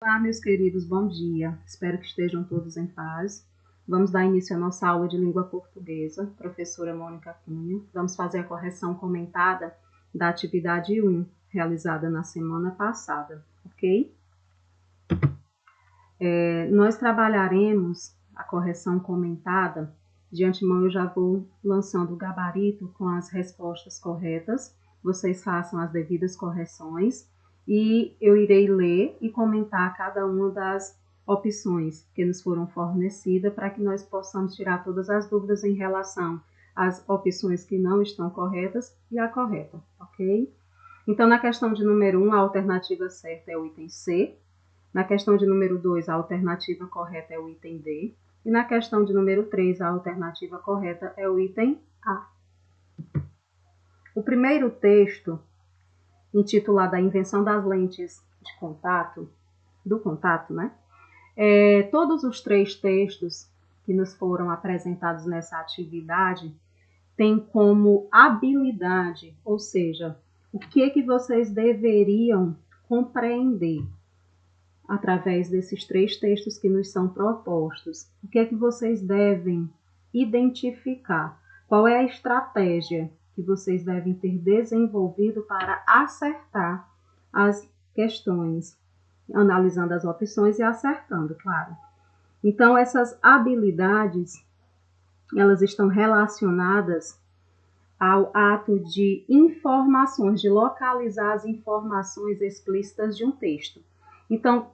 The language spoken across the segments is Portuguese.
Olá, meus queridos, bom dia. Espero que estejam todos em paz. Vamos dar início à nossa aula de língua portuguesa, professora Mônica Cunha. Vamos fazer a correção comentada da atividade 1, realizada na semana passada, ok? Nós trabalharemos a correção comentada. De antemão, eu já vou lançando o gabarito com as respostas corretas. Vocês façam as devidas correções e eu irei ler e comentar cada uma das opções que nos foram fornecidas para que nós possamos tirar todas as dúvidas em relação às opções que não estão corretas e a correta, ok? Então, na questão de número 1, a alternativa certa é o item C. Na questão de número 2, a alternativa correta é o item D. E na questão de número 3, a alternativa correta é o item A. O primeiro texto, intitulado A Invenção das Lentes de Contato, todos os três textos que nos foram apresentados nessa atividade têm como habilidade, ou seja, o que vocês deveriam compreender através desses três textos que nos são propostos. O que é que vocês devem identificar? Qual é a estratégia que vocês devem ter desenvolvido para acertar as questões, analisando as opções e acertando, claro. Então, essas habilidades, elas estão relacionadas ao ato de informações, de localizar as informações explícitas de um texto. Então,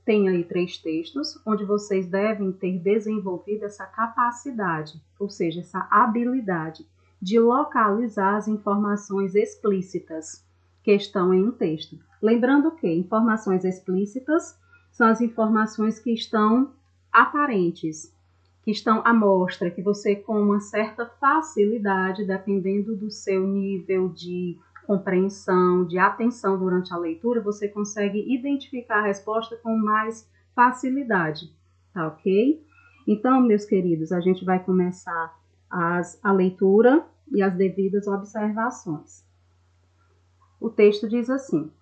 tem aí três textos, onde vocês devem ter desenvolvido essa capacidade, ou seja, essa habilidade de localizar as informações explícitas que estão em um texto. Lembrando que informações explícitas são as informações que estão aparentes, que estão à mostra, que você, com uma certa facilidade, dependendo do seu nível de compreensão, de atenção durante a leitura, você consegue identificar a resposta com mais facilidade, tá ok? Então, meus queridos, a gente vai começar a leitura e as devidas observações. O texto diz assim: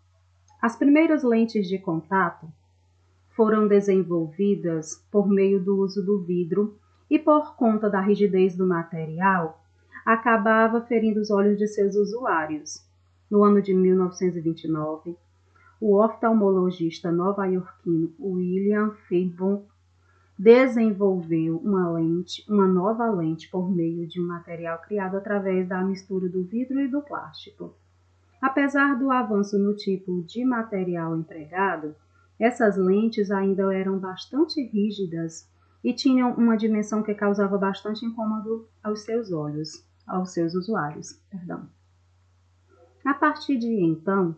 as primeiras lentes de contato foram desenvolvidas por meio do uso do vidro e, por conta da rigidez do material, acabava ferindo os olhos de seus usuários. No ano de 1929, o oftalmologista nova-iorquino William Fairbairn desenvolveu uma nova lente por meio de um material criado através da mistura do vidro e do plástico. Apesar do avanço no tipo de material empregado, essas lentes ainda eram bastante rígidas e tinham uma dimensão que causava bastante incômodo aos seus usuários. A partir de então,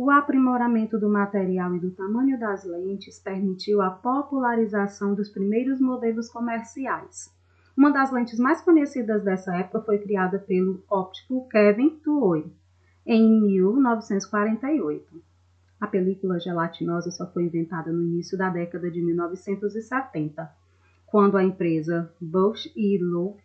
o aprimoramento do material e do tamanho das lentes permitiu a popularização dos primeiros modelos comerciais. Uma das lentes mais conhecidas dessa época foi criada pelo óptico Kevin Tulloch em 1948. A película gelatinosa só foi inventada no início da década de 1970, quando a empresa Bausch & Lomb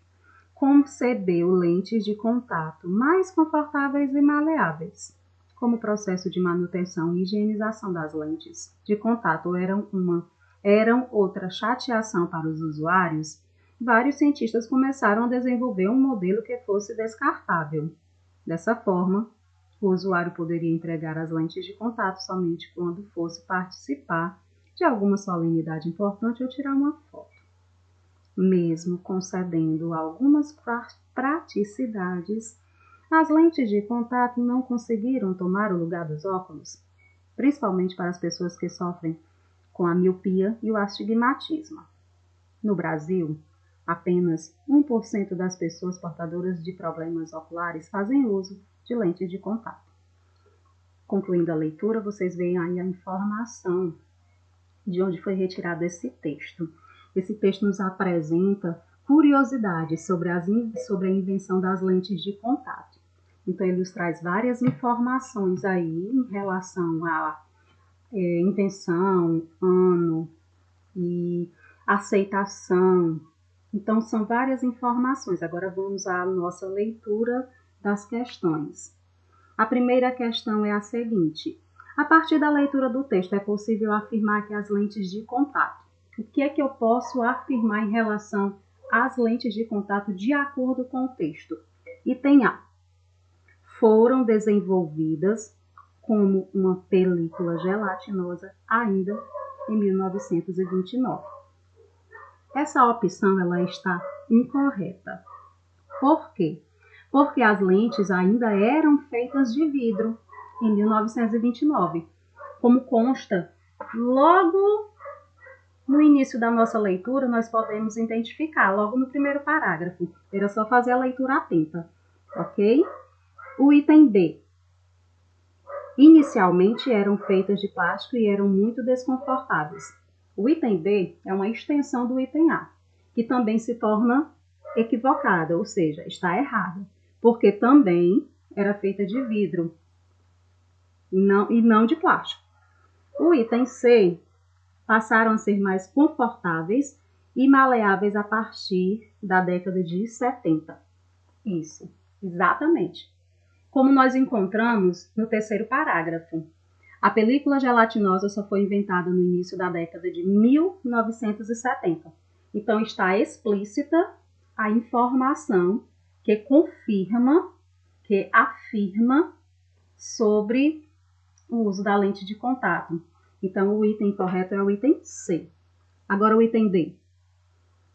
concebeu lentes de contato mais confortáveis e maleáveis. Como processo de manutenção e higienização das lentes de contato eram outra chateação para os usuários, vários cientistas começaram a desenvolver um modelo que fosse descartável. Dessa forma, o usuário poderia entregar as lentes de contato somente quando fosse participar de alguma solenidade importante ou tirar uma foto. Mesmo concedendo algumas praticidades, as lentes de contato não conseguiram tomar o lugar dos óculos, principalmente para as pessoas que sofrem com a miopia e o astigmatismo. No Brasil, apenas 1% das pessoas portadoras de problemas oculares fazem uso de lentes de contato. Concluindo a leitura, vocês veem aí a informação de onde foi retirado esse texto. Esse texto nos apresenta curiosidades sobre a invenção das lentes de contato. Então, ele nos traz várias informações aí em relação à invenção, ano e aceitação. Então, são várias informações. Agora, vamos à nossa leitura das questões. A primeira questão é a seguinte: A partir da leitura do texto, é possível afirmar que as lentes de contato. O que é que eu posso afirmar em relação às lentes de contato de acordo com o texto? Item A. Foram desenvolvidas como uma película gelatinosa ainda em 1929. Essa opção ela está incorreta. Por quê? Porque as lentes ainda eram feitas de vidro em 1929. Como consta, logo no início da nossa leitura, nós podemos identificar, logo no primeiro parágrafo. Era só fazer a leitura atenta, ok? O item B. Inicialmente eram feitas de plástico e eram muito desconfortáveis. O item B é uma extensão do item A, que também se torna equivocada, ou seja, está errada, porque também era feita de vidro e não de plástico. O item C passaram a ser mais confortáveis e maleáveis a partir da década de 70. Isso, exatamente. Como nós encontramos no terceiro parágrafo. A película gelatinosa só foi inventada no início da década de 1970. Então está explícita a informação que confirma, que afirma sobre o uso da lente de contato. Então o item correto é o item C. Agora o item D.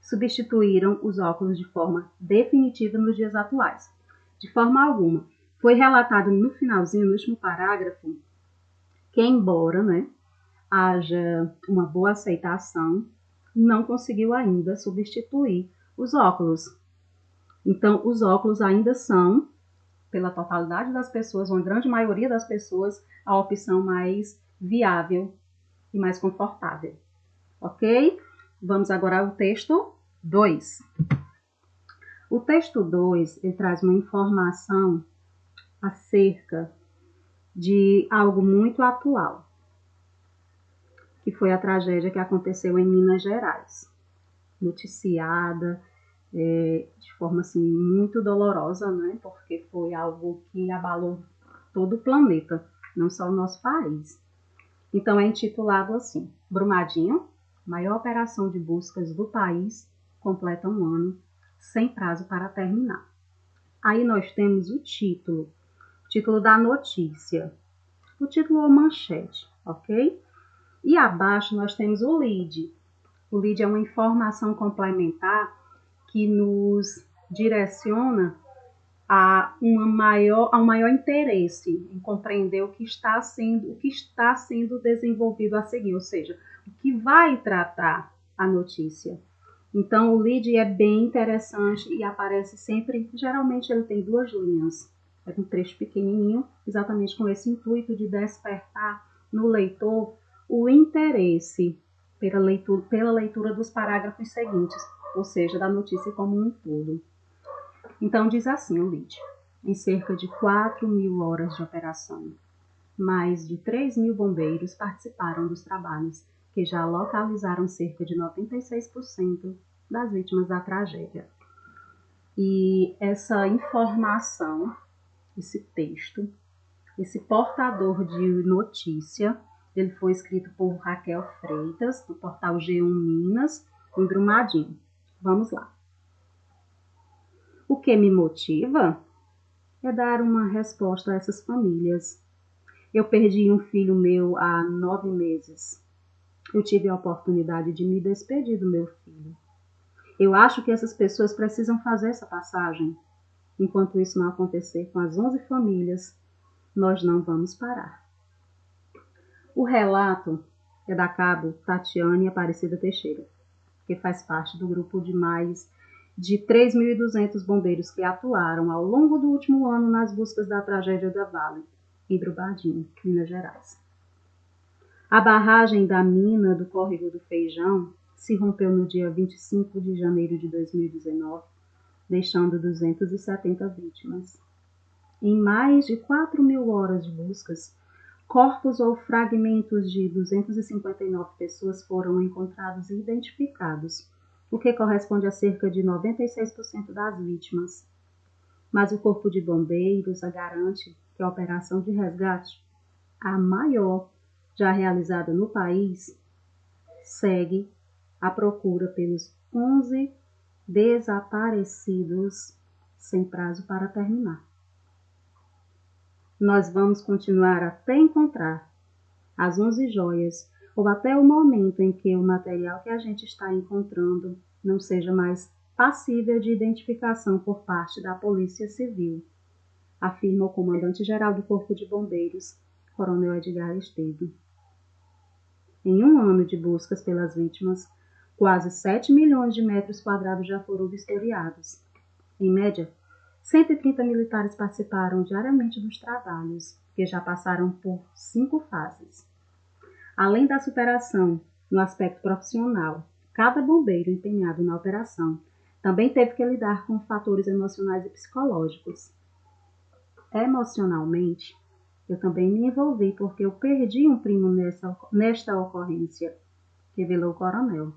Substituíram os óculos de forma definitiva nos dias atuais. De forma alguma. Foi relatado no finalzinho, no último parágrafo, que embora haja uma boa aceitação, não conseguiu ainda substituir os óculos. Então, os óculos ainda são, pela totalidade das pessoas, uma grande maioria das pessoas, a opção mais viável e mais confortável. Ok? Vamos agora ao texto 2. O texto 2, ele traz uma informação acerca de algo muito atual, que foi a tragédia que aconteceu em Minas Gerais, noticiada de forma assim, muito dolorosa, né? Porque foi algo que abalou todo o planeta, não só o nosso país. Então é intitulado assim: Brumadinho, maior operação de buscas do país, completa um ano, sem prazo para terminar. Aí nós temos o título da notícia, o título ou manchete, ok? E abaixo nós temos o lead. O lead é uma informação complementar que nos direciona a um maior interesse em compreender o que está sendo desenvolvido a seguir, ou seja, o que vai tratar a notícia. Então, o lead é bem interessante e aparece sempre, geralmente ele tem 2 linhas, é um trecho pequenininho, exatamente com esse intuito de despertar no leitor o interesse pela leitura dos parágrafos seguintes, ou seja, da notícia como um todo. Então, diz assim o lead: em cerca de 4.000 horas de operação, mais de 3.000 bombeiros participaram dos trabalhos, que já localizaram cerca de 96% das vítimas da tragédia. E essa informação, esse texto, esse portador de notícia, ele foi escrito por Raquel Freitas, do portal G1 Minas, em Brumadinho. Vamos lá. O que me motiva é dar uma resposta a essas famílias. Eu perdi um filho meu há 9 meses. Eu tive a oportunidade de me despedir do meu filho. Eu acho que essas pessoas precisam fazer essa passagem. Enquanto isso não acontecer com as 11 famílias, nós não vamos parar. O relato é da cabo Tatiane Aparecida Teixeira, que faz parte do grupo de mais de 3.200 bombeiros que atuaram ao longo do último ano nas buscas da tragédia da Vale, em Brumadinho, Minas Gerais. A barragem da mina do Córrego do Feijão se rompeu no dia 25 de janeiro de 2019, deixando 270 vítimas. Em mais de 4.000 horas de buscas, corpos ou fragmentos de 259 pessoas foram encontrados e identificados, o que corresponde a cerca de 96% das vítimas. Mas o Corpo de Bombeiros garante que a operação de resgate a maior já realizada no país, segue a procura pelos 11 desaparecidos sem prazo para terminar. Nós vamos continuar até encontrar as 11 joias, ou até o momento em que o material que a gente está encontrando não seja mais passível de identificação por parte da Polícia Civil, afirma o comandante-geral do Corpo de Bombeiros, Coronel Edgar Esteves. Em um ano de buscas pelas vítimas, quase 7 milhões de metros quadrados já foram vistoriados. Em média, 130 militares participaram diariamente dos trabalhos, que já passaram por 5 fases. Além da superação no aspecto profissional, cada bombeiro empenhado na operação também teve que lidar com fatores emocionais e psicológicos. Emocionalmente, eu também me envolvi porque eu perdi um primo nesta ocorrência, revelou o coronel.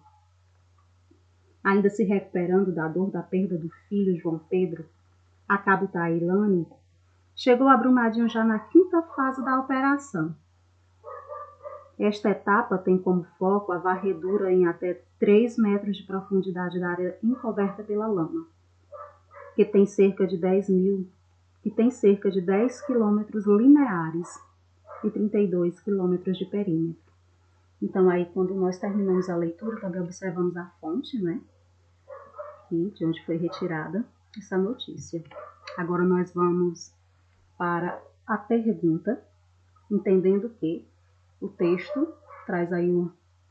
Ainda se recuperando da dor da perda do filho João Pedro, a cabo Tailane, chegou a Brumadinho já na 5ª fase da operação. Esta etapa tem como foco a varredura em até 3 metros de profundidade da área encoberta pela lama, que tem cerca de 10 quilômetros lineares e 32 quilômetros de perímetro. Então, aí, quando nós terminamos a leitura, também observamos a fonte, né? De onde foi retirada essa notícia. Agora nós vamos para a pergunta, entendendo que o texto traz aí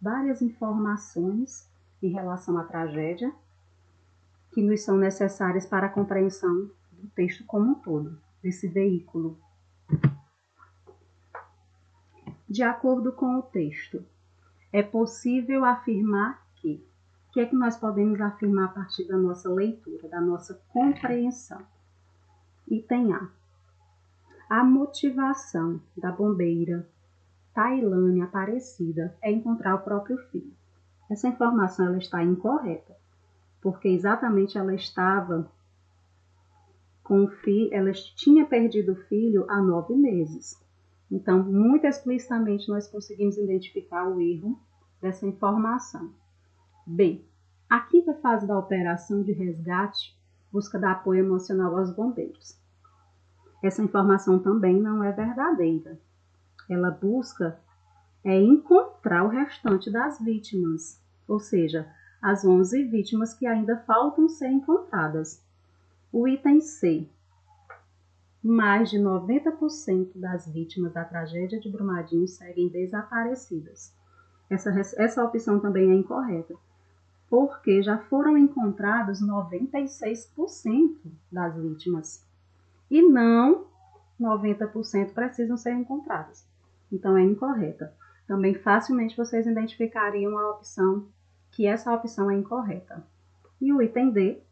várias informações em relação à tragédia que nos são necessárias para a compreensão do texto como um todo, desse veículo. De acordo com o texto, é possível afirmar que... O que é que nós podemos afirmar a partir da nossa leitura, da nossa compreensão? Item A. A motivação da bombeira Tailane Aparecida é encontrar o próprio filho. Essa informação ela está incorreta, porque exatamente ela estava com o filho, ela tinha perdido o filho há 9 meses. Então, muito explicitamente, nós conseguimos identificar o erro dessa informação. B. A 5ª fase da operação de resgate busca dar apoio emocional aos bombeiros. Essa informação também não é verdadeira. Ela busca encontrar o restante das vítimas, ou seja, as 11 vítimas que ainda faltam ser encontradas. O item C. Mais de 90% das vítimas da tragédia de Brumadinho seguem desaparecidas. Essa opção também é incorreta, porque já foram encontrados 96% das vítimas. E não 90% precisam ser encontradas. Então, é incorreta. Também facilmente vocês identificariam a opção, que essa opção é incorreta. E o item D.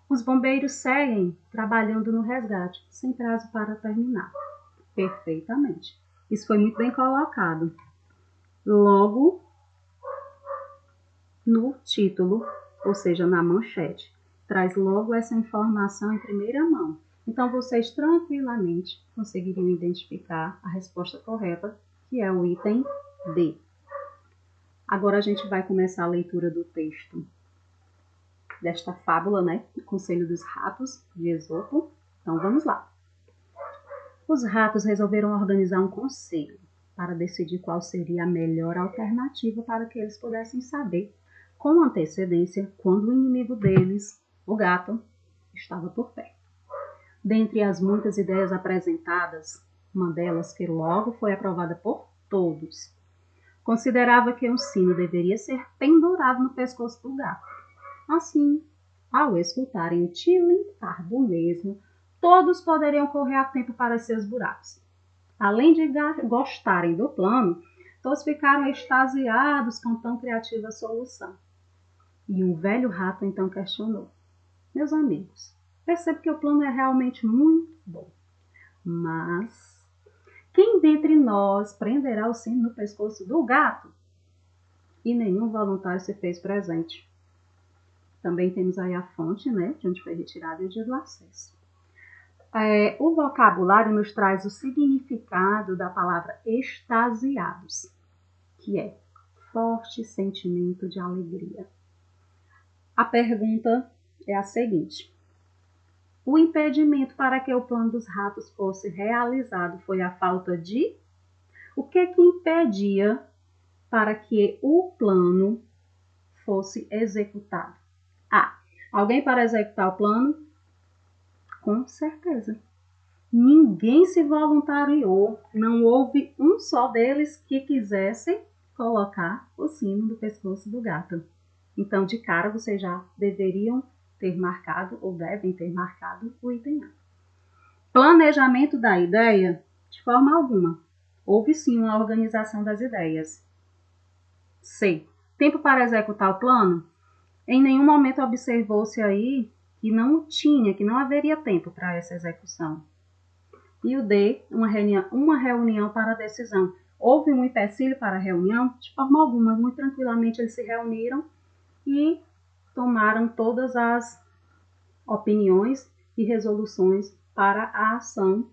Os bombeiros seguem trabalhando no resgate, sem prazo para terminar. Perfeitamente. Isso foi muito bem colocado. Logo, no título, ou seja, na manchete, traz logo essa informação em primeira mão. Então, vocês tranquilamente conseguiriam identificar a resposta correta, que é o item D. Agora a gente vai começar a leitura do texto desta fábula, né? O Conselho dos Ratos, de Esopo. Então, vamos lá. Os ratos resolveram organizar um conselho para decidir qual seria a melhor alternativa para que eles pudessem saber com antecedência quando o inimigo deles, o gato, estava por perto. Dentre as muitas ideias apresentadas, uma delas que logo foi aprovada por todos, considerava que um sino deveria ser pendurado no pescoço do gato. Assim, ao escutarem o tilintar do mesmo, todos poderiam correr a tempo para seus buracos. Além de gostarem do plano, todos ficaram extasiados com tão criativa solução. E um velho rato então questionou: meus amigos, percebo que o plano é realmente muito bom, mas quem dentre nós prenderá o sino no pescoço do gato? E nenhum voluntário se fez presente. Também temos aí a fonte, né, de onde foi retirado e o dia do acesso. O vocabulário nos traz o significado da palavra extasiados, que é forte sentimento de alegria. A pergunta é a seguinte: o impedimento para que o plano dos ratos fosse realizado foi a falta de? O que impedia para que o plano fosse executado? A. Alguém para executar o plano? Com certeza. Ninguém se voluntariou, não houve um só deles que quisesse colocar o sino no pescoço do gato. Então, de cara, vocês já deveriam ter marcado ou devem ter marcado o item A. Planejamento da ideia? De forma alguma. Houve sim uma organização das ideias. C. Tempo para executar o plano? Em nenhum momento observou-se aí que não haveria tempo para essa execução. E o D, uma reunião para a decisão. Houve um empecilho para a reunião? De forma alguma, muito tranquilamente eles se reuniram e tomaram todas as opiniões e resoluções para a ação,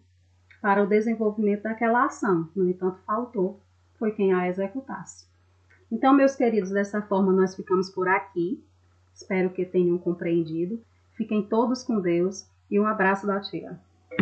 para o desenvolvimento daquela ação. No entanto, faltou, foi quem a executasse. Então, meus queridos, dessa forma nós ficamos por aqui. Espero que tenham compreendido. Fiquem todos com Deus e um abraço da tia.